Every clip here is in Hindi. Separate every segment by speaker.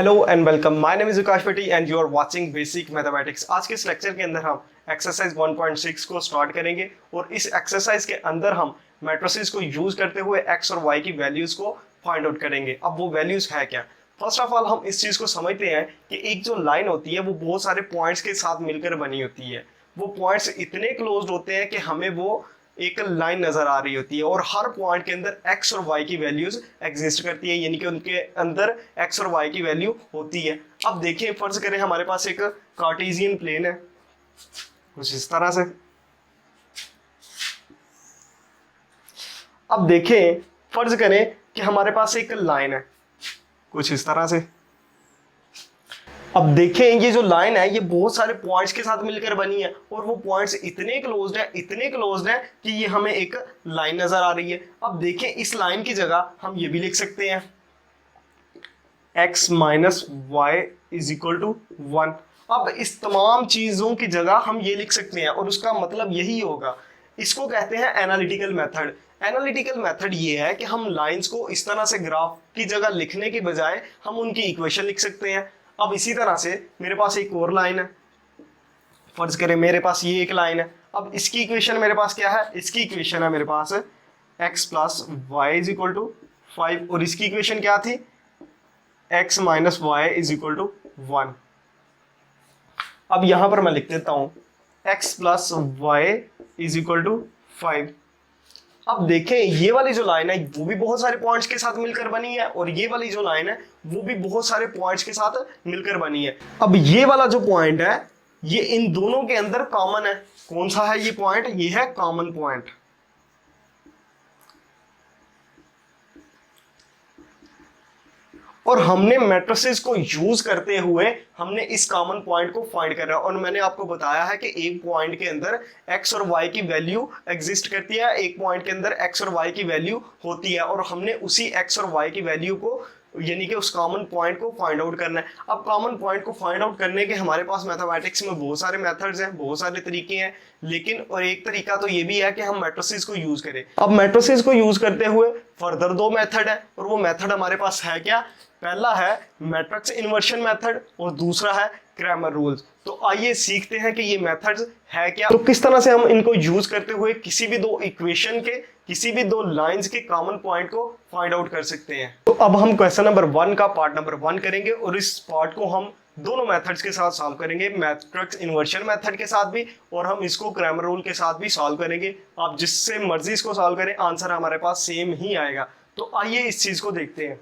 Speaker 1: Hello and welcome, my name is Vikas Peti and you are watching basic mathematics. आज के इस लेक्चर के अंदर हम एक्सरसाइज 1.6 को स्टार्ट करेंगे और इस एक्सरसाइज के अंदर हम मैट्रिसेस को यूज करते हुए एक्स और वाई की वैल्यूज को फाइंड आउट करेंगे। अब वो वैल्यूज है क्या? फर्स्ट ऑफ ऑल हम इस चीज को समझते हैं कि एक जो लाइन होती है वो बहुत सारे पॉइंट्स के साथ मिलकर बनी होती है। वो पॉइंट्स इतने क्लोज्ड होते हैं कि हमें वो एक लाइन नजर आ रही होती है और हर पॉइंट के अंदर एक्स और वाई की वैल्यूज एग्जिस्ट करती है, यानी कि उनके अंदर एक्स और वाई की वैल्यू होती है। अब देखिए, फर्ज करें हमारे पास एक कार्टेशियन प्लेन है कुछ इस तरह से। अब देखें, फर्ज करें कि हमारे पास एक लाइन है कुछ इस तरह से। अब देखें, ये जो लाइन है ये बहुत सारे पॉइंट्स के साथ मिलकर बनी है और वो पॉइंट्स इतने क्लोज्ड है कि ये हमें एक लाइन नजर आ रही है। अब देखें, इस लाइन की जगह हम ये भी लिख सकते हैं x minus y is equal to 1। अब इस तमाम चीजों की जगह हम ये लिख सकते हैं और उसका मतलब यही होगा। इसको कहते हैं एनालिटिकल मेथड। एनालिटिकल मेथड ये है कि हम लाइंस को इस तरह से ग्राफ की जगह लिखने के बजाय हम उनकी इक्वेशन लिख सकते हैं। अब इसी तरह से मेरे पास एक और लाइन है, फर्ज करें मेरे पास ये एक लाइन है। अब इसकी इक्वेशन मेरे पास क्या है? इसकी इक्वेशन है मेरे पास x plus y is equal to 5 और इसकी इक्वेशन क्या थी? x minus y is equal to 1। अब यहां पर मैं लिख देता हूं x plus y is equal to 5। अब देखें, ये वाली जो लाइन है वो भी बहुत सारे पॉइंट्स के साथ मिलकर बनी है और ये वाली जो लाइन है वो भी बहुत सारे पॉइंट्स के साथ मिलकर बनी है। अब ये वाला जो पॉइंट है ये इन दोनों के अंदर कॉमन है। कौन सा है ये पॉइंट? ये है कॉमन पॉइंट। और हमने मैट्रिसेस को यूज करते हुए हमने इस कॉमन पॉइंट को फाइंड करना है और मैंने आपको बताया है कि एक पॉइंट के अंदर x और y की वैल्यू एग्जिस्ट करती है, एक पॉइंट के अंदर x और y की वैल्यू होती है और हमने उसी x और y की वैल्यू को यानी कि उस कॉमन पॉइंट को फाइंड आउट करना है। अब कॉमन पॉइंट को फाइंड आउट करने के हमारे पास मैथमेटिक्स में बहुत सारे मेथड्स हैं, बहुत सारे तरीके हैं, लेकिन और एक तरीका तो ये भी है कि हम मैट्रिसेस को यूज करें। अब मैट्रिसेस को यूज करते हुए फर्दर दो मेथड है और वो मेथड हमारे पास है क्या? पहला है मैट्रिक्स इन्वर्शन मेथड और दूसरा है क्रैमर रूल्स। तो आइए सीखते हैं कि ये मेथड्स है क्या, तो किस तरह से हम इनको यूज करते हुए किसी भी दो इक्वेशन के, किसी भी दो लाइंस के कॉमन पॉइंट को फाइंड आउट कर सकते हैं। तो अब हम क्वेश्चन नंबर 1 का पार्ट नंबर 1 करेंगे और इस पार्ट को हम दोनों मेथड्स के साथ सॉल्व करेंगे, मैट्रिक्स इन्वर्शन मेथड के साथ भी और हम इसको क्रैमर रूल के साथ भी सॉल्व करेंगे। आप जिससे मर्जी इसको सॉल्व करें, आंसर हमारे पास सेम ही आएगा। तो आइए इस चीज को देखते हैं।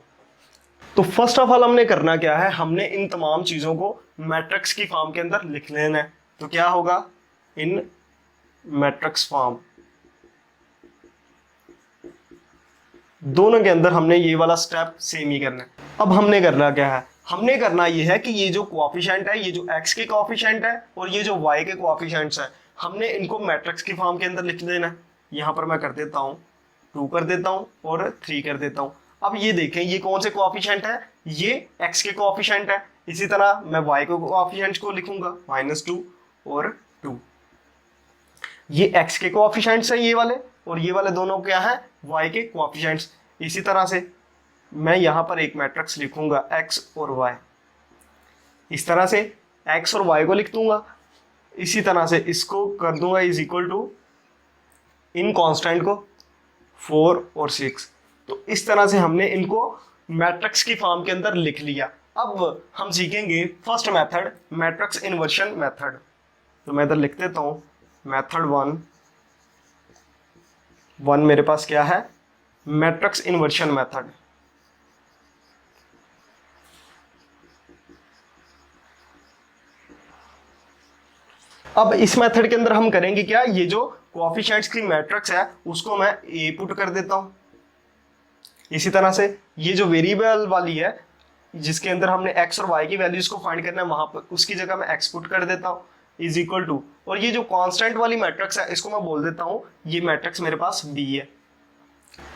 Speaker 1: तो फर्स्ट ऑफ ऑल हमने करना क्या है? हमने इन तमाम चीजों को मैट्रिक्स की फॉर्म के अंदर लिख लेना है। तो क्या होगा? इन मैट्रिक्स फॉर्म। दोनों के अंदर हमने ये वाला स्टेप सेम ही करना है। अब हमने करना क्या है? हमने करना ये है कि ये जो कोएफिशिएंट है, ये जो x के कोएफिशिएंट है और ये जो y के कोएफिशिएंट्स है, हमने इनको मैट्रिक्स की फॉर्म के अंदर लिख देना है। यहां पर मैं कर देता हूं 2 कर देता हूं और 3 कर देता हूं। अब ये देखें, ये कौन से कोएफिशिएंट है? ये x के कोएफिशिएंट है। इसी तरह मैं y के कोएफिशिएंट को लिखूंगा -2 और 2। ये x के कोएफिशिएंट्स है ये वाले और ये वाले दोनों क्या है? y के कोएफिशिएंट्स। इसी तरह से मैं यहां पर एक मैट्रिक्स लिखूंगा x और y। इस तरह से x और y को लिख दूंगा। इसी तरह से इसको कर दूंगा इज इक्वल टू इन कांस्टेंट को 4 और 6। तो इस तरह से हमने इनको मैट्रिक्स की फॉर्म के अंदर लिख लिया। अब हम सीखेंगे first method, matrix inversion method. तो मैं इधर लिख देता हूं मेथड 1 मेरे पास क्या है? Matrix inversion method. अब इस मेथड के अंदर हम करेंगे क्या? ये जो कोएफिशिएंट्स की मैट्रिक्स है उसको मैं ए पुट कर देता हूं। इसी तरह से ये जो वेरिएबल वाली है जिसके अंदर हमने x और y की वैल्यूज को फाइंड करना है, वहां पर उसकी जगह मैं x पुट कर देता हूं इज इक्वल टू, और ये जो कांस्टेंट वाली मैट्रिक्स है इसको मैं बोल देता हूं ये मैट्रिक्स मेरे पास B है।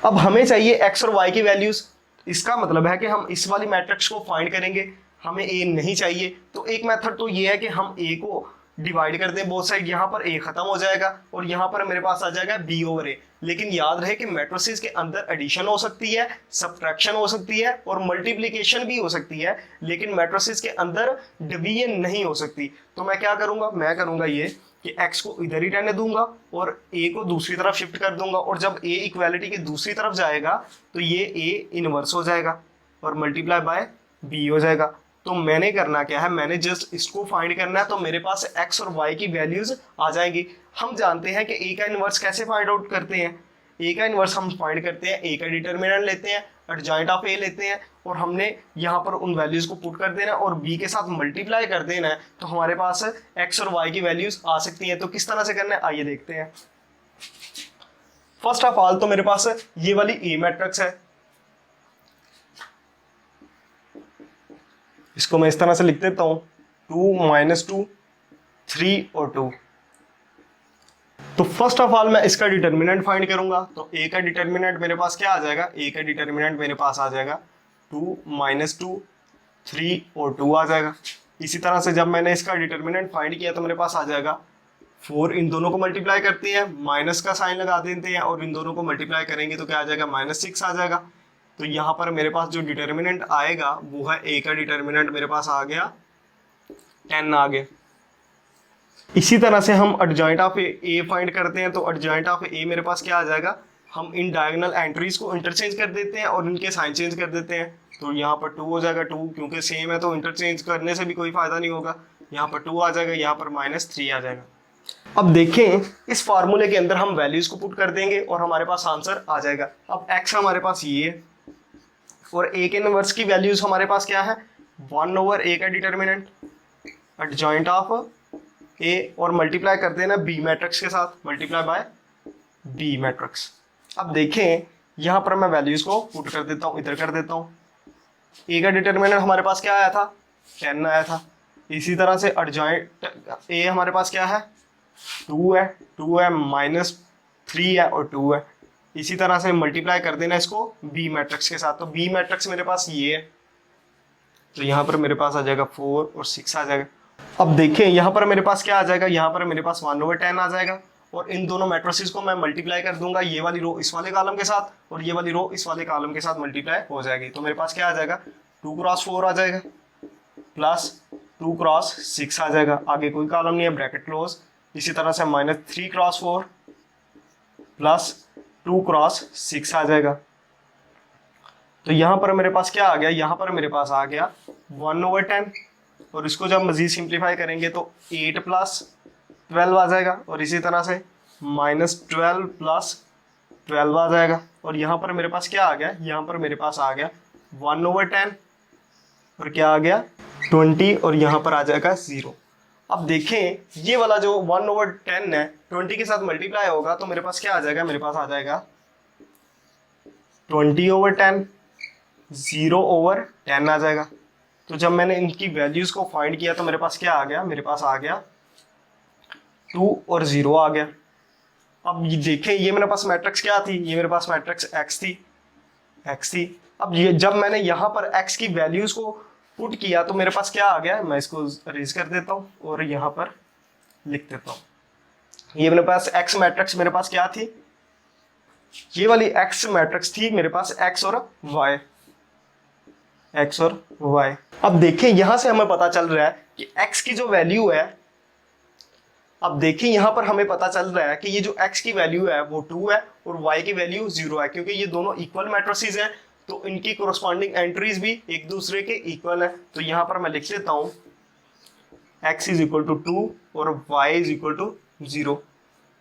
Speaker 1: अब हमें चाहिए x और y की वैल्यूज। इसका मतलब है कि हम इस वाली मैट्रिक्स को फाइंड करेंगे, हमें a नहीं चाहिए। तो एक मेथड तो ये है कि हम a को डिवाइड कर दें बोथ साइड, यहाँ पर ए खत्म हो जाएगा और यहाँ पर मेरे पास आ जाएगा बी ओवर ए। लेकिन याद रहे कि मैट्रिसेस के अंदर एडिशन हो सकती है, सब्ट्रैक्शन हो सकती है और मल्टीप्लिकेशन भी हो सकती है, लेकिन मैट्रिसेस के अंदर डिवीजन नहीं हो सकती। तो मैं क्या करूंगा, मैं करूंगा ये कि x को इधर ही रहने दूंगा और a को दूसरी तरफ शिफ्ट कर दूंगा, और जब a इक्वालिटी के दूसरी तरफ जाएगा तो ये a इनवर्स हो जाएगा और मल्टीप्लाई बाय b हो जाएगा। तो मैंने करना क्या है, मैंने जस्ट इसको फाइंड करना है, तो मेरे पास x और y की वैल्यूज आ जाएंगी। हम जानते हैं कि a का इनवर्स कैसे फाइंड आउट करते हैं। a का इनवर्स हम फाइंड करते हैं, a का डिटरमिनेंट लेते हैं, एडजॉइंट ऑफ a लेते हैं और हमने यहाँ पर उन वैल्यूज को पुट कर देना और b के साथ मल्टीप्लाई कर देना है, तो हमारे पास x और y की वैल्यूज आ सकती हैं। तो किस तरह से करना है आइए देखते हैं। फर्स्ट ऑफ ऑल तो मेरे पास ये वाली a मैट्रिक्स है, इसको मैं इस तरह से लिख देता हूं 2 - 2 3 और 2। तो फर्स्ट ऑफ ऑल मैं इसका डिटरमिनेंट फाइंड करूंगा, तो a का डिटरमिनेंट मेरे पास क्या आ जाएगा, a का डिटरमिनेंट मेरे पास आ जाएगा 2 - 2 3 और 2 आ जाएगा। इसी तरह से जब मैंने इसका डिटरमिनेंट फाइंड किया तो मेरे पास आ जाएगा 4, इन दोनों को मल्टीप्लाई करते हैं, माइनस का साइन लगा देते हैं और इन दोनों को मल्टीप्लाई करेंगे तो क्या आ जाएगा, -6 आ जाएगा। तो यहाँ पर मेरे पास जो डिटरमिनेंट आएगा वो है a का डिटरमिनेंट मेरे पास आ गया 10 आ गया। इसी तरह से हम एडजॉइंट ऑफ ए फाइंड करते हैं, तो एडजॉइंट ऑफ ए मेरे पास क्या आ जाएगा, हम इन डायगोनल एंट्रीज को इंटरचेंज कर देते हैं और इनके साइन चेंज कर देते हैं। तो यहाँ पर 2 हो जाएगा 2, क्योंकि सेम है तो इंटरचेंज करने से भी कोई फायदा नहीं होगा। यहाँ पर 2 आ जाएगा, यहाँ पर -3 आ जाएगा। अब देखें इस फार्मूले के अंदर हम वैल्यूज को पुट कर देंगे और हमारे पास आंसर आ जाएगा। अब x हमारे पास ये है और a के इनवर्स की वैल्यूज हमारे पास क्या है, 1/a का डिटरमिनेंट, एडजॉइंट ऑफ a और मल्टीप्लाई कर देना b मैट्रिक्स के साथ, मल्टीप्लाई बाय b मैट्रिक्स। अब देखें यहाँ पर मैं वैल्यूज को पुट कर देता हूँ, इधर कर देता हूँ। a का डिटरमिनेंट हमारे पास क्या आया था, 10 आया था। इसी तरह से एडजॉइंट a हमारे पास क्या है, 2 है, -3 है और 2 है। इसी तरह से मल्टीप्लाई कर देना इसको b मैट्रिक्स के साथ, तो b मैट्रिक्स मेरे पास ये है, तो यहाँ पर मेरे पास आ जाएगा 4 और 6 आ जाएगा। अब देखें यहाँ पर मेरे पास क्या आ जाएगा, यहाँ पर मेरे पास 1/10 आ जाएगा और इन दोनों मैट्रिसेस को मैं मल्टीप्लाई कर दूंगा, ये वाली रो इस वाले कॉलम के साथ और ये वाली रो इस वाले कॉलम के साथ मल्टीप्लाई हो जाएगी। तो मेरे पास क्या आ जाएगा, 2 × 4 आ जाएगा प्लस 2 × 6 आ जाएगा, आगे कोई कॉलम नहीं है, ब्रैकेट क्लोज। इसी तरह से -3 × 4 प्लस 2 × 6 आ जाएगा। तो यहाँ पर मेरे पास क्या आ गया, यहाँ पर मेरे पास आ गया 1/10 और इसको जब मजीद सिंप्लीफाई करेंगे तो 8 + 12 आ जाएगा और इसी तरह से -12 + 12 आ जाएगा। और यहाँ पर मेरे पास क्या आ गया, यहाँ पर मेरे पास आ गया 1/10 और क्या आ गया 20 और यहाँ पर आ जाएगा 0। अब देखें ये वाला जो 1/10 है 20 के साथ मल्टीप्लाई होगा तो मेरे पास क्या आ जाएगा, मेरे पास आ जाएगा 20/10, 0/10 आ जाएगा। तो जब मैंने इनकी वैल्यूज को फाइंड किया तो मेरे पास क्या आ गया, मेरे पास आ गया 2 और 0 आ गया। अब ये देखें ये मेरे पास मैट्रिक्स क्या थी, ये मेरे पास मैट्रिक्स x थी। अब ये जब मैंने यहाँ पर x की वैल्यूज को पुट किया तो मेरे पास क्या आ गया, मैं इसको अरेज कर देता हूँ और यहाँ पर लिख देता हूँ। ये मेरे पास x मैट्रिक्स मेरे पास क्या थी, ये वाली x मैट्रिक्स थी मेरे पास x और y। अब देखें यहां से हमें पता चल रहा है कि x की जो वैल्यू है, अब देखें यहां पर हमें पता चल रहा है कि ये जो x की वैल्यू है वो 2 है और y की वैल्यू 0 है, क्योंकि ये दोनों इक्वल मैट्रिसेस हैं तो इनकी कोरस्पॉन्डिंग एंट्रीज भी एक दूसरे के इक्वल है। तो यहाँ पर मैं लिख देता हूँ x = 2 और y = 0।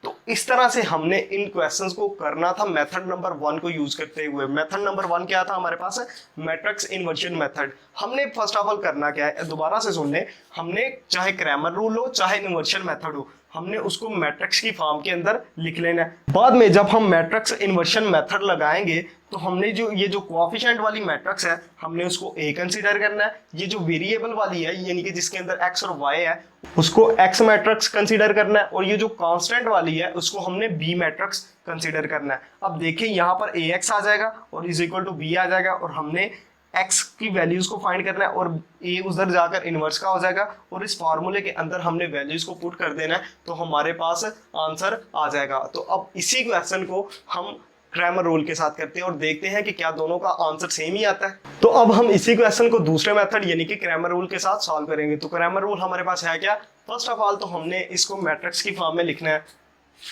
Speaker 1: तो इस तरह से हमने इन क्वेश्चंस को करना था मेथड नंबर 1 को यूज करते हुए। मेथड नंबर 1 क्या था हमारे पास, मैट्रिक्स इन्वर्शन मेथड। हमने फर्स्ट ऑफ ऑल करना क्या है, दोबारा से सुन ले, हमने चाहे क्रैमर रूल हो चाहे इन्वर्शन मेथड हो, हमने उसको मैट्रिक्स की फॉर्म के अंदर लिख लेना है। बाद में जब हम मैट्रिक्स इन्वर्शन मेथड लगाएंगे तो हमने जो ये जो कोएफिशिएंट वाली मैट्रिक्स है हमने उसको a कंसीडर करना है, ये जो वेरिएबल वाली है यानी कि जिसके अंदर x और y है उसको x मैट्रिक्स कंसीडर करना है, और ये जो कांस्टेंट वाली है उसको हमने b मैट्रिक्स कंसीडर करना है। अब देखिए यहाँ पर ax आ जाएगा और इज इक्वल टू b आ जाएगा और हमने एक्स की वैल्यूज को फाइंड करना है और ए उधर जाकर इनवर्स का हो जाएगा और इस फार्मूले के अंदर हमने वैल्यूज को पुट कर देना है तो हमारे पास आंसर आ जाएगा। तो अब इसी क्वेश्चन को हम क्रैमर रूल के साथ करते हैं और देखते हैं कि क्या दोनों का आंसर सेम ही आता है। तो अब हम इसी क्वेश्चन को दूसरे मेथड यानी कि क्रैमर रूल के साथ सॉल्व करेंगे। तो क्रैमर रूल हमारे पास है क्या, फर्स्ट ऑफ ऑल तो हमने इसको मैट्रिक्स की फॉर्म में लिखना है,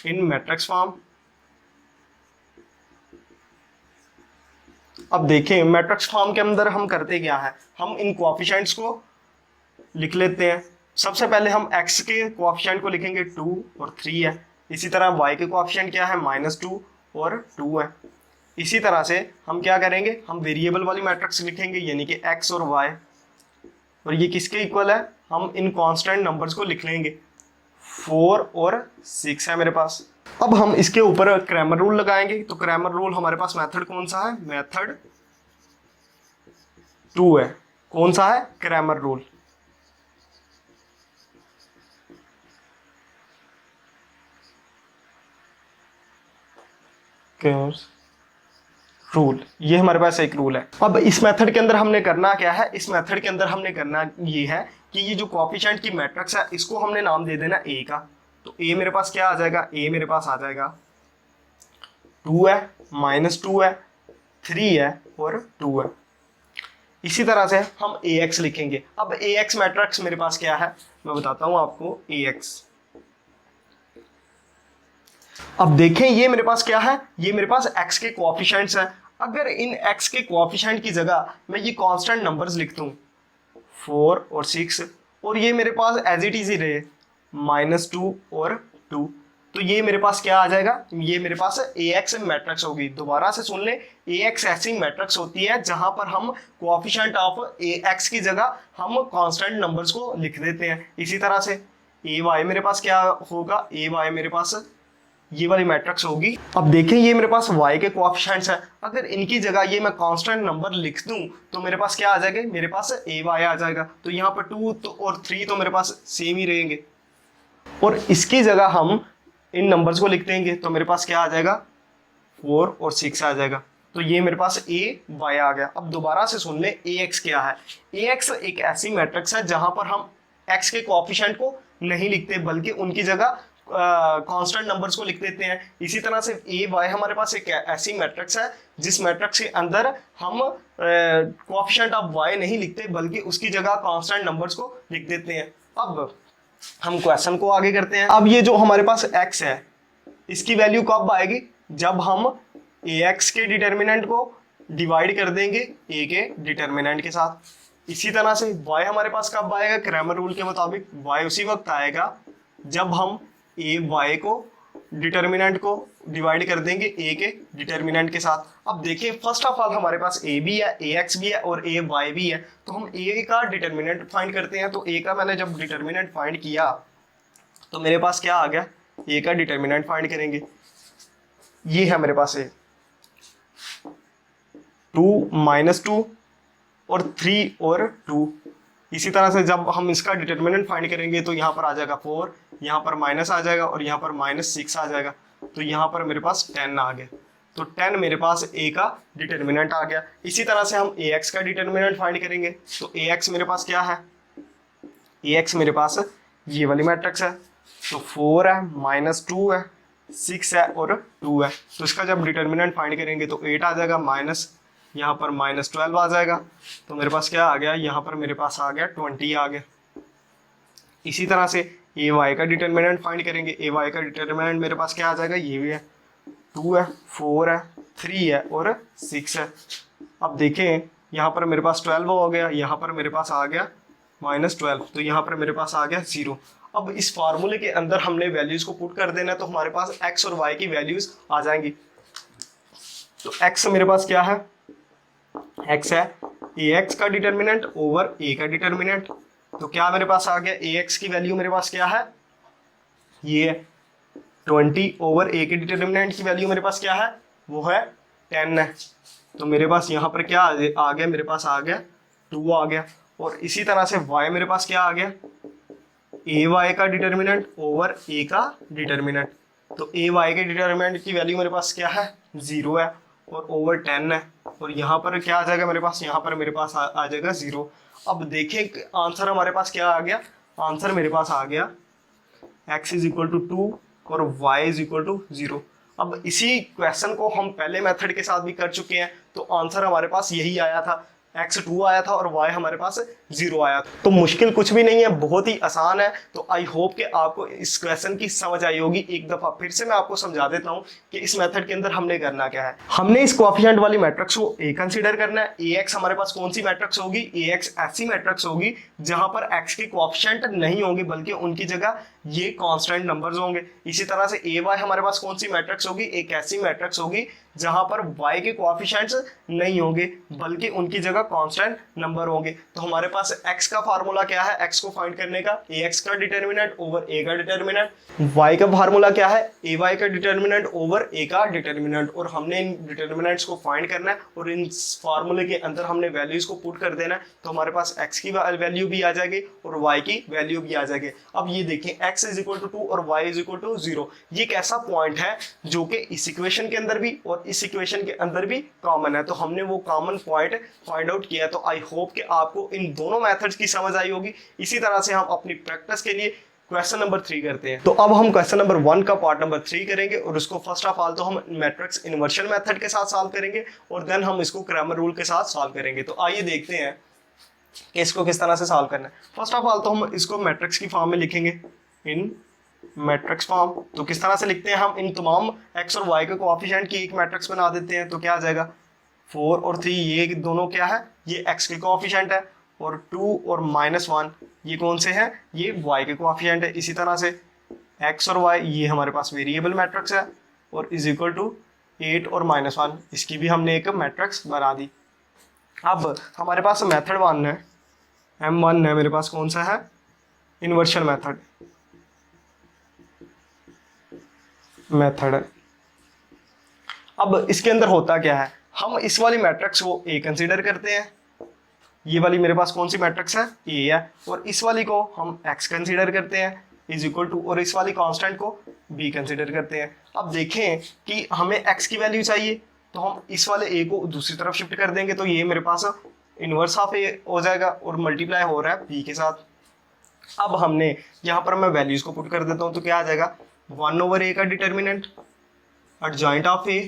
Speaker 1: इन मैट्रिक्स फॉर्म। अब देखें मैट्रिक्स फॉर्म के अंदर हम करते क्या है, हम इन कोएफिशिएंट्स को लिख लेते हैं। सबसे पहले हम x के कोएफिशिएंट को लिखेंगे 2 और 3 है। इसी तरह y के कोएफिशिएंट क्या है -2 और 2 है। इसी तरह से हम क्या करेंगे, हम वेरिएबल वाली मैट्रिक्स लिखेंगे यानी कि x और y, और ये किसके इक्वल है, हम इन कांस्टेंट नंबर्स को लिख लेंगे 4 और 6 है मेरे पास। अब हम इसके ऊपर क्रैमर रूल लगाएंगे। तो क्रैमर रूल हमारे पास मेथड कौन सा है, मेथड 2 है। कौन सा है, क्रैमर रूल। रूल, ये हमारे पास एक रूल है। अब इस मेथड के अंदर हमने करना क्या है, इस मेथड के अंदर हमने करना ये है कि ये जो कोएफिशिएंट की मैट्रिक्स है इसको हमने नाम दे देना a का। तो a मेरे पास क्या आ जाएगा, a मेरे पास आ जाएगा 2 है, -2 है, 3 है और 2 है। इसी तरह से हम ax लिखेंगे। अब ax मैट्रिक्स मेरे पास क्या है, मैं बताता हूं आपको ax। अब देखें ये मेरे पास क्या है, ये मेरे पास x के कोएफिशिएंट्स हैं। अगर इन x के कोएफिशिएंट की जगह मैं ये कांस्टेंट नंबर्स लिख दूं 4 और 6 और ये मेरे पास एज इट इज ही रहे -2 और 2, तो ये मेरे पास क्या आ जाएगा, ये मेरे पास ax मैट्रिक्स होगी। दोबारा से सुन ले, ax ऐसी मैट्रिक्स होती है जहां पर हम कोएफिशिएंट ऑफ ax की जगह हम कांस्टेंट नंबर्स को लिख देते हैं। इसी तरह से ay मेरे पास क्या होगा, ay मेरे पास ये वाली मैट्रिक्स होगी। अब देखें ये मेरे पास y के कोएफिशिएंट्स है, अगर इनकी जगह ये मैं कांस्टेंट नंबर लिख दूं तो मेरे पास क्या आ जाएगा, मेरे पास ay आ जाएगा। तो यहाँ पर 2 तो और 3 तो मेरे पास सेम ही रहेंगे और इसकी जगह हम इन नंबर्स को लिख देंगे तो मेरे पास क्या आ जाएगा, 4 और 6 आ जाएगा। तो ये मेरे पास ay आ गया। अब दोबारा से सुन ले ax क्या है, ax एक ऐसी मैट्रिक्स है जहां पर हम x के कोएफिशिएंट को नहीं लिखते बल्कि उनकी जगह कांस्टेंट नंबर्स को लिख देते हैं। इसी तरह से ay हमारे पास एक ऐसी मैट्रिक्स है जिस मैट्रिक्स के अंदर हम कोएफिशिएंट ऑफ y नहीं लिखते बल्कि उसकी जगह कांस्टेंट नंबर्स को लिख देते हैं। अब हम क्वेश्चन को आगे करते हैं। अब ये जो हमारे पास x है इसकी वैल्यू कब आएगी, जब हम ax के डिटर्मिनेंट को डिवाइड कर देंगे a के डिटर्मिनेंट के साथ। इसी तरह से y हमारे पास कब आएगा, क्रैमर रूल के मुताबिक y उसी वक्त आएगा जब हम ay को डिटर्मिनेंट को डिवाइड कर देंगे a के डिटर्मिनेंट के साथ। अब देखिए फर्स्ट ऑफ ऑल हमारे पास a भी है, ax भी है और ay भी है, तो हम a का डिटर्मिनेंट फाइंड करते हैं। तो a का मैंने जब डिटर्मिनेंट फाइंड किया तो मेरे पास क्या आ गया, a का डिटर्मिनेंट फाइंड करेंगे, ये है मेरे पास 2 -2 और 3 और 2। इसी तरह से जब हम इसका डिटर्मिनेंट फाइंड करेंगे तो यहाँ पर आ जाएगा 4, यहाँ पर माइनस आ जाएगा और यहाँ पर -6 आ जाएगा। तो यहाँ पर मेरे पास 10 आ गया। तो 10 मेरे पास a का डिटर्मिनेंट आ गया। इसी तरह से हम ax का डिटर्मिनेंट फाइंड करेंगे। तो ax मेरे पास क्या है, ax मेरे पास ये वाली मैट्रिक्स है। तो 4 है, -2 है, 6 है और 2 है। तो इसका जब डिटर्मिनेंट फाइंड करेंगे तो 8 आ जाएगा, माइनस यहाँ पर -12 आ जाएगा। तो मेरे पास क्या आ गया, यहाँ पर मेरे पास आ गया 20 आ गया। इसी तरह से ay का डिटर्मिनेंट फाइंड करेंगे। ay का डिटर्मिनेंट मेरे पास क्या आ जाएगा, ये भी है, 2 है, 4 है, 3 है और 6 है। अब देखें यहाँ पर मेरे पास 12 हो गया, यहाँ पर मेरे पास आ गया -12, तो यहाँ पर मेरे पास आ गया 0। अब इस फार्मूले के अंदर हमने वैल्यूज को पुट कर देना है तो हमारे पास x और y की वैल्यूज आ जाएंगी। तो x मेरे पास क्या है, x है ax का डिटर्मिनेंट ओवर a का डिटर्मिनेंट। तो क्या मेरे पास आ गया, ax की वैल्यू मेरे पास क्या है, ये 20 ओवर a के डिटर्मिनेंट की वैल्यू मेरे पास क्या है, वो है 10 है। तो मेरे पास यहाँ पर क्या आ गया, मेरे पास आ गया 2 आ गया। और इसी तरह से y मेरे पास क्या आ गया, ay का डिटर्मिनेंट ओवर a का डिटर्मिनेंट। तो ay के डिटर्मिनेंट की वैल्यू मेरे पास क्या है, 0 है। और ओवर 10 है, और यहाँ पर क्या आ जाएगा मेरे पास, यहाँ पर मेरे पास आ जाएगा 0। अब देखें आंसर हमारे पास क्या आ गया, आंसर मेरे पास आ गया x इज इक्वल टू 2 और y इज इक्वल टू 0। अब इसी क्वेश्चन को हम पहले मेथड के साथ भी कर चुके हैं, तो आंसर हमारे पास यही आया था, x 2 आया था और y हमारे पास 0 आया था। तो मुश्किल कुछ भी नहीं है, बहुत ही आसान है। तो आई होप कि आपको इस क्वेश्चन की समझ आई होगी। एक दफा फिर से मैं आपको समझा देता हूं कि इस मेथड के अंदर हमने करना क्या है। हमने इस कोएफिशिएंट वाली मैट्रिक्स को a कंसीडर करना है। ax हमारे पास कौन सी मैट्रिक्स होगी, ax ऐसी मैट्रिक्स होगी जहां पर x के कोएफिशिएंट नहीं होंगे बल्कि उनकी जगह ये कांस्टेंट नंबर्स होंगे। इसी तरह से ay हमारे पास कौन सी मैट्रिक्स होगी, एक ऐसी मैट्रिक्स होगी जहां पर y के कोएफिशिएंट्स नहीं होंगे बल्कि उनकी जगह कांस्टेंट नंबर होंगे। तो हमारे पास x का फार्मूला क्या है, x को फाइंड करने का, ax का डिटर्मिनेंट ओवर a का डिटर्मिनेंट, y का फार्मूला क्या है, ay का डिटर्मिनेंट ओवर a का डिटर्मिनेंट। और हमने इन डिटर्मिनेंट्स को फाइंड करना है और इन फार्मूले के अंदर हमने वैल्यूज को पुट कर देना है। तो हमारे पास x की वैल्यू भी आ जाएगी और y की वैल्यू भी आ जाएगी। अब ये देखें x इज इक्वल टू 2 और y इज इक्वल टू 0, ये एक ऐसा पॉइंट है जो कि इस इक्वेशन के अंदर भी और इस इक्वेशन के अंदर भी कॉमन है। तो हमने वो कॉमन पॉइंट फाइंड आउट किया। तो आई होप कि आपको इन दोनों मेथड्स की समझ आई होगी। इसी तरह से हम अपनी प्रैक्टिस के लिए क्वेश्चन नंबर 3 करते हैं। तो अब हम क्वेश्चन नंबर 1 का पार्ट नंबर 3 करेंगे और उसको फर्स्ट ऑफ ऑल तो हम मैट्रिक्स इन्वर्शन मेथड के साथ सॉल्व करेंगे और देन हम इसको क्रैमर रूल के साथ सॉल्व करेंगे। तो आइए देखते हैं कि इसको किस तरह से सॉल्व करना है। फर्स्ट ऑफ ऑल तो हम इसको मैट्रिक्स की फॉर्म में लिखेंगे, इन मैट्रिक्स फॉर्म। तो किस तरह से लिखते हैं हम, इन तमाम x और y के कोएफिशिएंट की एक मैट्रिक्स बना देते हैं। तो क्या आ जाएगा, 4 और 3 ये दोनों क्या है, ये x के कोएफिशिएंट है, और 2 और -1 ये कौन से हैं, ये y के कोएफिशिएंट है। इसी तरह से x और y ये हमारे पास वेरिएबल मैट्रिक्स है और इज इक्वल टू 8 और -1, इसकी भी हमने एक मैट्रिक्स बना दी। अब हमारे पास मेथड 1 है, M1 है मेरे पास, कौन सा है, इन्वर्शन मेथड। अब इसके अंदर होता क्या है, हम इस वाली मैट्रिक्स को A कंसीडर करते हैं, ये वाली मेरे पास कौन सी मैट्रिक्स है, A है, और इस वाली को हम X कंसीडर करते हैं इज इक्वल टू, और इस वाली कांस्टेंट को B कंसीडर करते हैं। अब देखें कि हमें X की वैल्यू चाहिए, तो हम इस वाले A को दूसरी तरफ शिफ्ट कर देंगे, तो ये मेरे पास इनवर्स ऑफ A हो जाएगा और मल्टीप्लाई हो रहा है B के साथ। अब हमने यहाँ पर मैं वैल्यूज को पुट कर देता हूँ, तो क्या आ जाएगा, 1 ओवर A का डिटर्मिनेंट एडजॉइंट ऑफ A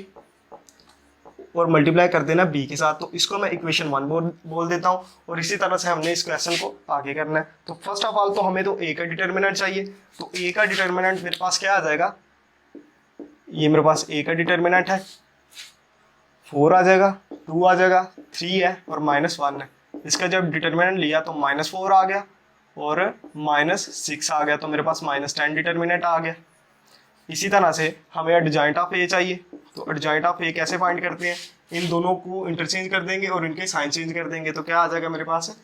Speaker 1: और मल्टीप्लाई कर देना B के साथ। तो इसको मैं इक्वेशन 1 बोल देता हूँ और इसी तरह से हमने इस क्वेश्चन को आगे करना है। तो फर्स्ट ऑफ ऑल तो हमें तो A का डिटर्मिनेंट चाहिए, तो A का डिटर्मिनेंट मेरे पास क्या आ जाएगा, ये मेरे पास A का डिटर्मिनेंट है, 4 आ जाएगा, 2 आ जाएगा, 3 है और -1 है। इसका जब डिटर्मिनेंट लिया तो -4 आ गया और -6 आ गया, तो मेरे पास -10 डिटर्मिनेंट आ गया। इसी तरह से हमें एडजॉइंट ऑफ A चाहिए, तो एडजॉइंट ऑफ A कैसे फाइंड करते हैं, इन दोनों को इंटरचेंज कर देंगे और इनके साइन चेंज कर देंगे। तो क्या आ जाएगा मेरे पास,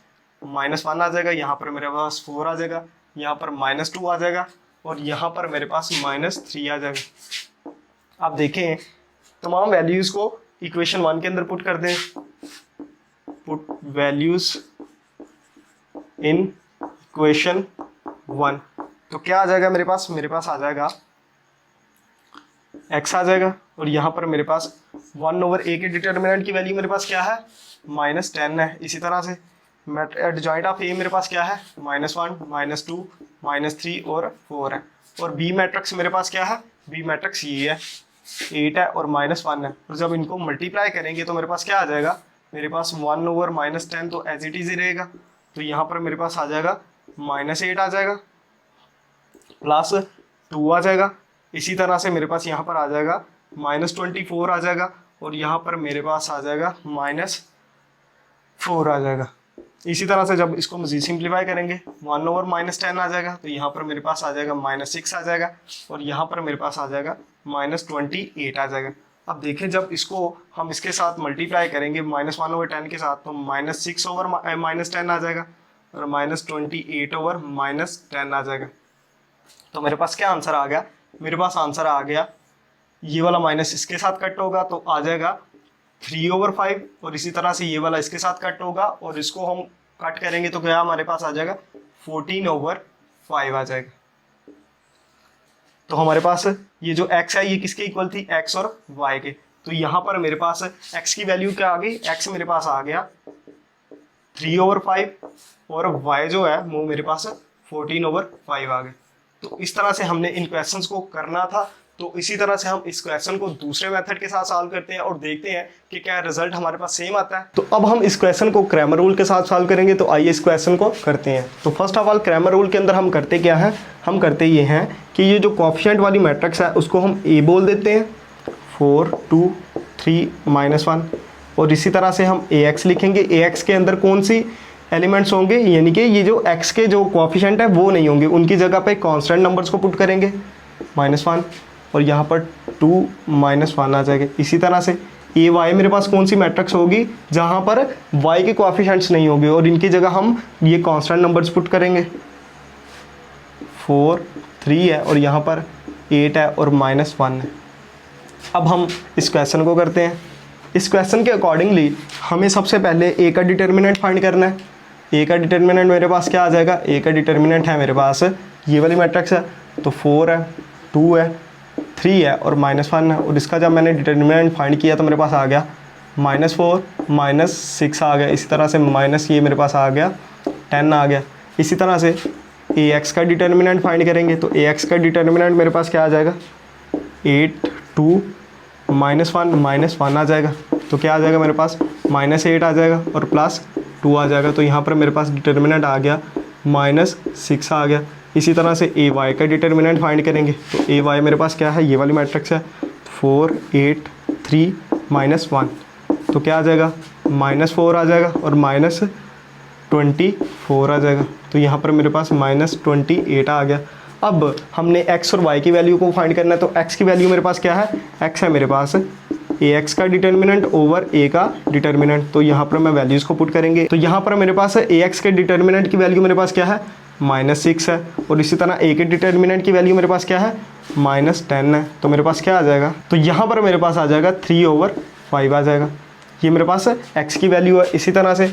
Speaker 1: -1 आ जाएगा, यहाँ पर मेरे पास 4 आ जाएगा, यहाँ पर -2 आ जाएगा और यहाँ पर मेरे पास -3 आ जाएगा। आप देखें तमाम वैल्यूज को इक्वेशन 1 के अंदर पुट कर दें, पुट वैल्यूज इन इक्वेशन 1, तो क्या आ जाएगा मेरे पास आ जाएगा x आ जाएगा और यहाँ पर मेरे पास 1 ओवर A के डिटर्मिनेंट की वैल्यू मेरे पास क्या है, -10 है। इसी तरह से एडजॉइंट ऑफ A मेरे पास क्या है, -1, -2, -3 और 4 है। और B मैट्रिक्स मेरे पास क्या है, B मैट्रिक्स ये है, 8 है और -1 है। और जब इनको मल्टीप्लाई करेंगे तो मेरे पास क्या आ जाएगा, मेरे पास 1 ओवर -10 तो एज इट इज ही रहेगा, तो यहाँ पर मेरे पास आ जाएगा -8 आ जाएगा प्लस 2 आ जाएगा। इसी तरह से मेरे पास यहाँ पर आ जाएगा -24 आ जाएगा और यहाँ पर मेरे पास आ जाएगा -4 आ जाएगा। इसी तरह से जब इसको मजीद सिंप्लीफाई करेंगे 1 ओवर -10 आ जाएगा, तो यहाँ पर मेरे पास आ जाएगा -6 आ जाएगा और यहाँ पर मेरे पास आ जाएगा -28 आ जाएगा। अब देखें जब इसको हम इसके साथ मल्टीप्लाई करेंगे -1 ओवर 10 के साथ, तो -6 ओवर -10 आ जाएगा और -28 ओवर -10 आ जाएगा। तो मेरे पास क्या आंसर आ गया, मेरे पास आंसर आ गया, ये वाला माइनस इसके साथ कट होगा तो आ जाएगा 3 ओवर 5 और इसी तरह से ये वाला इसके साथ कट होगा और इसको हम कट करेंगे तो क्या हमारे पास आ जाएगा 14 ओवर 5 आ जाएगा। तो हमारे पास ये जो x है ये किसके इक्वल थी, x और y के। तो यहाँ पर मेरे पास x की वैल्यू क्या आ गई, x मेरे पास आ गया 3/5 और y जो है वो मेरे पास 14/5 आ गए। तो इस तरह से हमने इन क्वेश्चंस को करना था। तो इसी तरह से हम इस क्वेश्चन को दूसरे मेथड के साथ सॉल्व करते हैं और देखते हैं कि क्या रिजल्ट हमारे पास सेम आता है। तो अब हम इस क्वेश्चन को क्रैमर रूल के साथ सॉल्व करेंगे। तो आइए इस क्वेश्चन को करते हैं। तो first of all Cramer rule के अंदर हम करते क्या है, हम करते ये हैं कि ये जो कोएफिशिएंट वाली मैट्रिक्स है उसको हम ए बोल देते हैं, 4 2 3 -1। और इसी तरह से हम ए एक्स लिखेंगे। ए एक्स के अंदर कौन सी एलिमेंट्स होंगे, यानी कि ये जो x के जो कोएफिशिएंट है वो नहीं होंगे, उनकी जगह पे कांस्टेंट नंबर्स को पुट करेंगे, -1 और यहाँ पर 2 -1 आ जाएगा। इसी तरह से ए वाई मेरे पास कौन सी मैट्रिक्स होगी जहाँ पर y के कोएफिशिएंट्स नहीं होंगे और इनकी जगह हम ये कांस्टेंट नंबर्स पुट करेंगे, 4 3 है और यहाँ पर 8 है और -1 है। अब हम इस क्वेश्चन को करते हैं। इस क्वेश्चन के अकॉर्डिंगली हमें सबसे पहले ए का डिटर्मिनेंट फाइंड करना है। ए का डिटर्मिनेंट मेरे पास क्या आ जाएगा, ए का डिटर्मिनेंट है मेरे पास ये वाली मैट्रिक्स है, तो 4 है 2 है 3 है और -1 है। और इसका जब मैंने डिटर्मिनेंट फाइंड किया तो मेरे पास आ गया -4 -6 आ गया। इसी तरह से माइनस ये मेरे पास आ गया 10 आ गया। इसी तरह से ए एक्स का डिटर्मिनेंट फाइंड करेंगे तो ए एक्स का डिटर्मिनेंट मेरे पास क्या आ जाएगा, 8 2 -1 आ जाएगा। तो क्या आ जाएगा मेरे पास, -8 आ जाएगा और +2 आ जाएगा। तो यहाँ पर मेरे पास डिटर्मिनेंट आ गया -6 आ गया। इसी तरह से ए वाई का डिटर्मिनेंट फाइंड करेंगे तो ए वाई मेरे पास क्या है, ये वाली मैट्रिक्स है, 4 8 3 -1। तो क्या आ जाएगा, -4 आ जाएगा और -24 आ जाएगा। तो यहाँ पर मेरे पास -28 आ गया। अब हमने x और y की वैल्यू को फाइंड करना है। तो x की वैल्यू मेरे पास क्या है, x है मेरे पास ए एक्स का डिटर्मिनेंट ओवर a का डिटर्मिनेंट। तो यहाँ पर मैं वैल्यूज़ को पुट करेंगे। तो यहाँ पर मेरे पास ए एक्स के डिटर्मिनेंट की वैल्यू मेरे पास क्या है, -6 है और इसी तरह a के डिटर्मिनेंट की वैल्यू मेरे पास क्या है, -10 है। तो मेरे पास क्या आ जाएगा, तो यहाँ पर मेरे पास आ जाएगा 3/5 आ जाएगा। ये मेरे पास x की वैल्यू है। इसी तरह से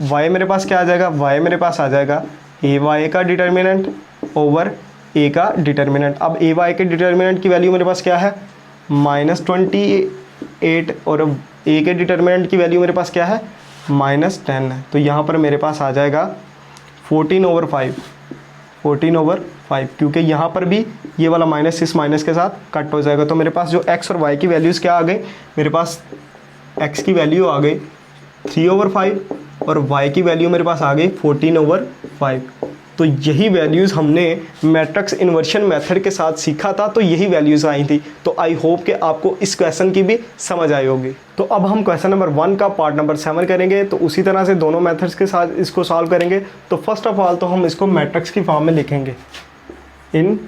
Speaker 1: y मेरे पास क्या आ जाएगा, y मेरे पास आ जाएगा ए वाई का डिटर्मिनेंट ओवर a का डिटर्मिनेंट। अब ए वाई के डिटर्मिनेंट की वैल्यू मेरे पास क्या है, -28 और a के डिटर्मिनेंट की वैल्यू मेरे पास क्या है, -10 है। तो यहाँ पर मेरे पास आ जाएगा 14/5 क्योंकि यहाँ पर भी ये वाला माइनस इस माइनस के साथ कट हो जाएगा। तो मेरे पास जो x और y की वैल्यूज़ क्या आ गई, मेरे पास x की वैल्यू आ गई 3/5 और y की वैल्यू मेरे पास आ गई 14/5। तो यही वैल्यूज़ हमने मैट्रिक्स इन्वर्शन मेथड के साथ सीखा था, तो यही वैल्यूज़ आई थी। तो आई होप कि आपको इस क्वेश्चन की भी समझ आई होगी। तो अब हम क्वेश्चन नंबर 1 का पार्ट नंबर 7 करेंगे। तो उसी तरह से दोनों मेथड्स के साथ इसको सॉल्व करेंगे। तो फर्स्ट ऑफ ऑल तो हम इसको मैट्रिक्स की फॉर्म में लिखेंगे, इन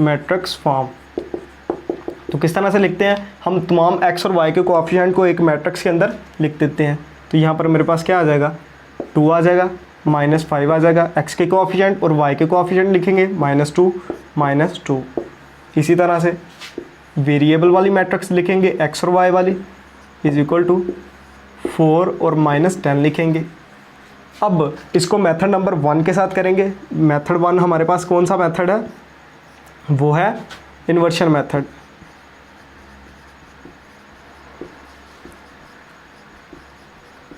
Speaker 1: मैट्रिक्स फॉर्म। तो किस तरह से लिखते हैं, हम तमाम x और y के कोएफिशिएंट को एक मैट्रिक्स के अंदर लिख देते हैं। तो यहाँ पर मेरे पास क्या आ जाएगा, 2 आ जाएगा, -5 आ जाएगा। x के कोएफिशिएंट और y के कोएफिशिएंट लिखेंगे, -2 -2। इसी तरह से वेरिएबल वाली मैट्रिक्स लिखेंगे, x और y वाली इज इक्वल टू 4 और -10 लिखेंगे। अब इसको मेथड नंबर 1 के साथ करेंगे। मेथड 1 हमारे पास कौन सा मेथड है, वो है inversion method.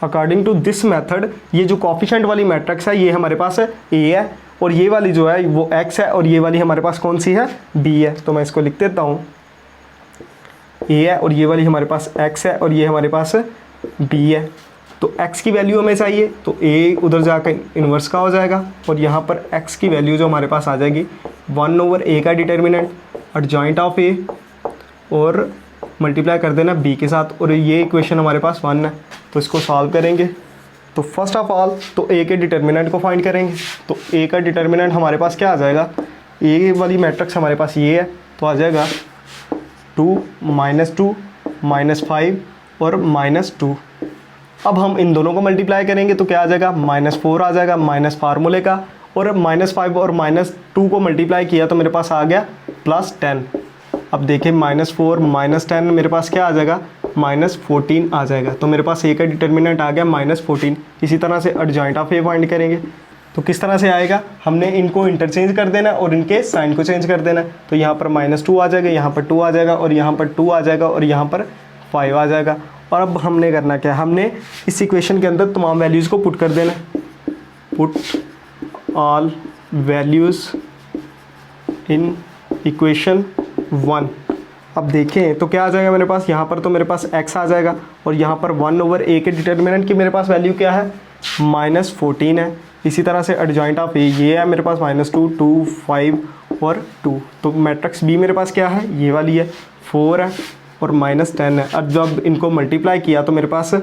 Speaker 1: According to this method ये जो कोएफिशिएंट वाली मैट्रिक्स है ये हमारे पास a है और ये वाली जो है वो x है और ये वाली हमारे पास कौन सी है, b है। तो मैं इसको लिख देता हूँ, a है और ये वाली हमारे पास x है और ये हमारे पास b है। तो x की वैल्यू हमें चाहिए तो a उधर जाकर इन्वर्स का हो जाएगा और यहाँ पर x की वैल्यू जो हमारे पास आ जाएगी 1/a का डिटर्मिनेंट एडजॉइंट ऑफ a और मल्टीप्लाई कर देना b के साथ। और ये इक्वेशन हमारे पास 1 है। तो इसको सॉल्व करेंगे। तो फर्स्ट ऑफ ऑल तो a के डिटर्मिनेंट को फाइंड करेंगे। तो a का डिटर्मिनेंट हमारे पास क्या आ जाएगा, a वाली मैट्रिक्स हमारे पास ये है तो आ जाएगा 2 -2 -5 और -2। अब हम इन दोनों को मल्टीप्लाई करेंगे तो क्या आ जाएगा, -4 आ जाएगा, माइनस फार्मूले का, और -5 और -2 को मल्टीप्लाई किया तो मेरे पास आ गया +10। अब देखिए -4 -10 मेरे पास क्या आ जाएगा, -14 आ जाएगा। तो मेरे पास a का डिटर्मिनेंट आ गया -14। इसी तरह से एडजॉइंट ऑफ a फाइंड करेंगे तो किस तरह से आएगा, हमने इनको इंटरचेंज कर देना और इनके साइन को चेंज कर देना। तो यहाँ पर -2 आ जाएगा, यहाँ पर 2 आ जाएगा और यहाँ पर 2 आ जाएगा और यहाँ पर 5 आ जाएगा। और अब हमने करना क्या है, हमने इस इक्वेशन के अंदर तमाम वैल्यूज़ को पुट कर देना है। Put all values in equation 1। अब देखें तो क्या आ जाएगा मेरे पास, यहाँ पर तो मेरे पास x आ जाएगा और यहाँ पर 1/a के डिटर्मिनेंट की मेरे पास वैल्यू क्या है, -14 है। इसी तरह से एडजॉइंट ऑफ a ये है मेरे पास -2, 2, 5 और 2। तो मैट्रिक्स b मेरे पास क्या है, ये वाली है, 4 है और -10 है। अब जब इनको मल्टीप्लाई किया तो मेरे पास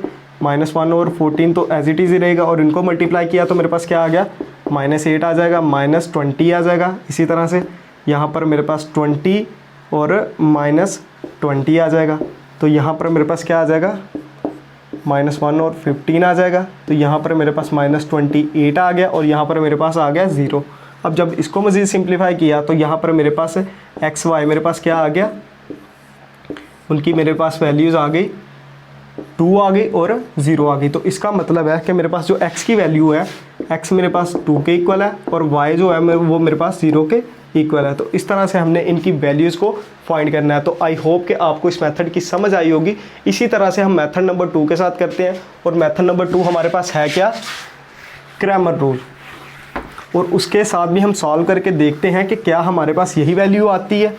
Speaker 1: -1 और 14 तो एज इट इज़ ही रहेगा, और इनको मल्टीप्लाई किया तो मेरे पास क्या आ गया, -8 आ जाएगा, -20 आ जाएगा। इसी तरह से यहाँ पर मेरे पास 20 और -20 आ जाएगा। तो यहाँ पर मेरे पास क्या आ जाएगा, -1 और 15 आ जाएगा। तो यहाँ पर मेरे पास -28 आ गया और यहाँ पर मेरे पास आ गया 0। अब जब इसको मज़ीद सिंप्लीफाई किया तो यहाँ पर मेरे पास एक्स वाई मेरे पास क्या आ गया, उनकी मेरे पास वैल्यूज़ आ गई, 2 आ गई और 0 आ गई। तो इसका मतलब है कि मेरे पास जो x की वैल्यू है, x मेरे पास 2 के इक्वल है और y जो है वो मेरे पास 0 के इक्वल है। तो इस तरह से हमने इनकी वैल्यूज़ को फाइंड करना है। तो आई होप कि आपको इस मेथड की समझ आई होगी। इसी तरह से हम मेथड नंबर 2 के साथ करते हैं, और मेथड नंबर 2 हमारे पास है क्या, क्रैमर रूल। और उसके साथ भी हम सॉल्व करके देखते हैं कि क्या हमारे पास यही वैल्यू आती है।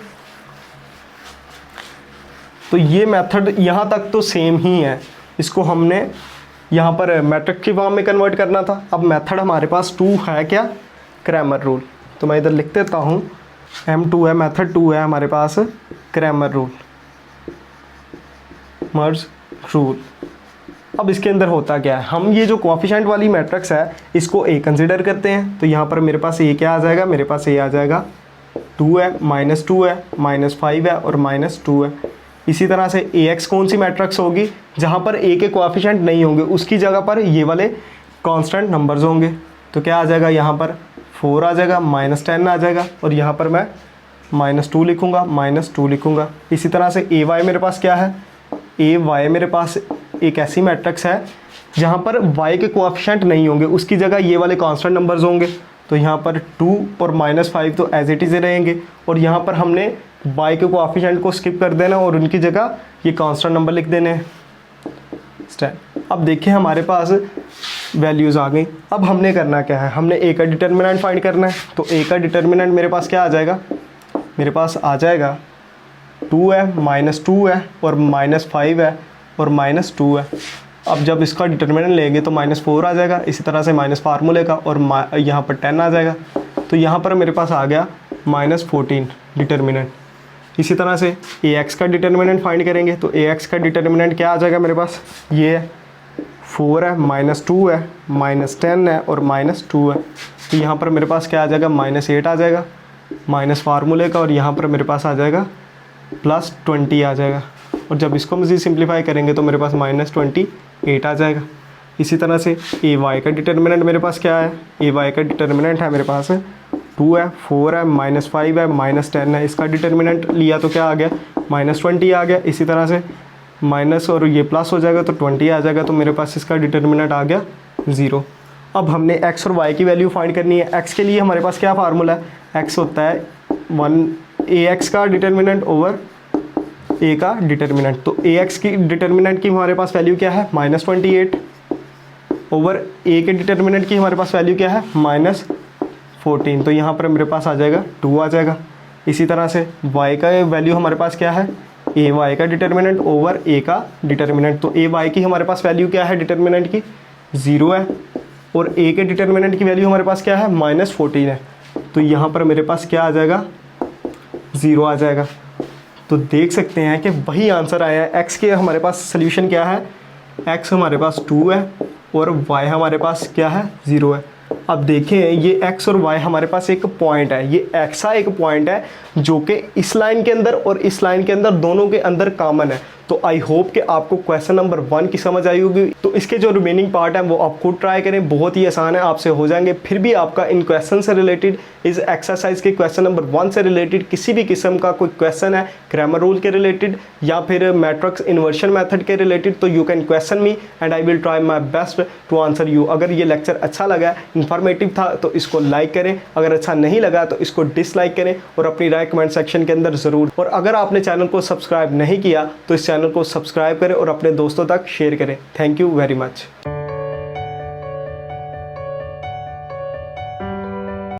Speaker 1: तो ये मेथड यहाँ तक तो सेम ही है, इसको हमने यहाँ पर मैट्रिक्स की फॉर्म में कन्वर्ट करना था। अब मेथड हमारे पास 2 है क्या, क्रैमर रूल। तो मैं इधर लिख देता हूँ, M2 है, मेथड 2 है हमारे पास क्रैमर रूल, मर्ज रूल। अब इसके अंदर होता क्या है, हम ये जो कोएफिशिएंट वाली मैट्रिक्स है इसको A कंसिडर करते हैं। तो यहाँ पर मेरे पास A क्या आ जाएगा, मेरे पास A आ जाएगा 2 है, -2 है, -5 है और -2 है। इसी तरह से AX कौन सी मैट्रिक्स होगी, जहाँ पर A के कोएफिशिएंट नहीं होंगे उसकी जगह पर ये वाले कांस्टेंट नंबर्स होंगे। तो क्या आ जाएगा, यहाँ पर 4 आ जाएगा, -10 आ जाएगा और यहाँ पर मैं -2 लिखूँगा, -2 लिखूँगा। इसी तरह से AY मेरे पास क्या है, AY मेरे पास एक ऐसी मैट्रिक्स है जहाँ पर y के कोएफिशिएंट नहीं होंगे, उसकी जगह ये वाले कांस्टेंट नंबर्स होंगे। तो यहाँ पर 2 और -5 तो एज इट इज़ रहेंगे, और यहाँ पर हमने y के कोएफिशिएंट को स्किप कर देना और उनकी जगह ये कांस्टेंट नंबर लिख देने हैं। अब देखिए हमारे पास वैल्यूज़ आ गई। अब हमने करना क्या है, हमने a का डिटर्मिनेंट फाइंड करना है। तो a का डिटर्मिनेंट मेरे पास क्या आ जाएगा, मेरे पास आ जाएगा 2 है, -2 है और -5 है और -2 है। अब जब इसका डिटर्मिनेंट लेंगे तो -4 आ जाएगा, इसी तरह से माइनस फार्मूले का, और यहाँ पर 10 आ जाएगा। तो यहाँ पर मेरे पास आ गया -14 डिटर्मिनेंट। इसी तरह से AX का डिटर्मिनेंट फाइंड करेंगे। तो AX का डिटर्मिनेंट क्या आ जाएगा मेरे पास, ये है 4 है, -2 है, -10 है और -2 है। तो यहाँ पर मेरे पास क्या आ जाएगा, -8 आ जाएगा माइनस फार्मूले का, और यहाँ पर मेरे पास आ जाएगा +20 आ जाएगा। और जब इसको मज़ीद सिंप्लीफाई करेंगे तो मेरे पास -28 आ जाएगा। इसी तरह से AY का डिटर्मिनेंट मेरे पास क्या है, AY का डिटर्मिनेंट है मेरे पास 2 है, 4 है, -5 है, -10 है। इसका डिटर्मिनेंट लिया तो क्या आ गया, -20 आ गया। इसी तरह से माइनस और ये प्लस हो जाएगा तो 20 आ जाएगा। तो मेरे पास इसका डिटर्मिनेंट आ गया 0। अब हमने x और y की वैल्यू फाइंड करनी है। x के लिए हमारे पास क्या फार्मूला है, x होता है 1 AX का डिटर्मिनेंट ओवर a का डिटर्मिनेंट। तो AX की डिटर्मिनेंट की हमारे पास वैल्यू क्या है, -28 ओवर a के डिटर्मिनेंट की हमारे पास वैल्यू क्या है, -14। तो यहाँ पर मेरे पास आ जाएगा 2 आ जाएगा। इसी तरह से y का वैल्यू हमारे पास क्या है, AY का डिटर्मिनेंट ओवर a का डिटर्मिनेंट। तो AY की हमारे पास वैल्यू क्या है डिटर्मिनेंट की, 0 है, और a के डिटर्मिनेंट की वैल्यू हमारे पास क्या है, -14 है। तो यहाँ पर मेरे पास क्या आ जाएगा, 0 आ जाएगा। तो देख सकते हैं कि वही आंसर आया है। x के हमारे पास सोल्यूशन क्या है, x हमारे पास 2 है और y हमारे पास क्या है, 0 है। अब देखें ये x और y हमारे पास एक पॉइंट है, ये ऐसा एक पॉइंट है जो कि इस लाइन के अंदर और इस लाइन के अंदर दोनों के अंदर कॉमन है। तो आई होप कि आपको क्वेश्चन नंबर 1 की समझ आई होगी। तो इसके जो रिमेनिंग पार्ट है वो आप खुद ट्राई करें, बहुत ही आसान है, आपसे हो जाएंगे। फिर भी आपका इन क्वेश्चन से रिलेटेड, इस एक्सरसाइज के क्वेश्चन नंबर 1 से रिलेटेड किसी भी किस्म का कोई क्वेश्चन है, ग्रामर रूल के रिलेटेड या फिर मैट्रिक्स इन्वर्शन मेथड के रिलेटेड, तो you can question me and I will try my best to answer you. अगर ये लेक्चर अच्छा लगा, इन्फॉर्मेटिव था, तो इसको लाइक करें। अगर अच्छा नहीं लगा तो इसको डिसलाइक करें और अपनी राय कमेंट सेक्शन के अंदर ज़रूर। और अगर आपने चैनल को सब्सक्राइब नहीं किया तो इस चैनल को सब्सक्राइब करें और अपने दोस्तों तक शेयर करें। Thank you very much.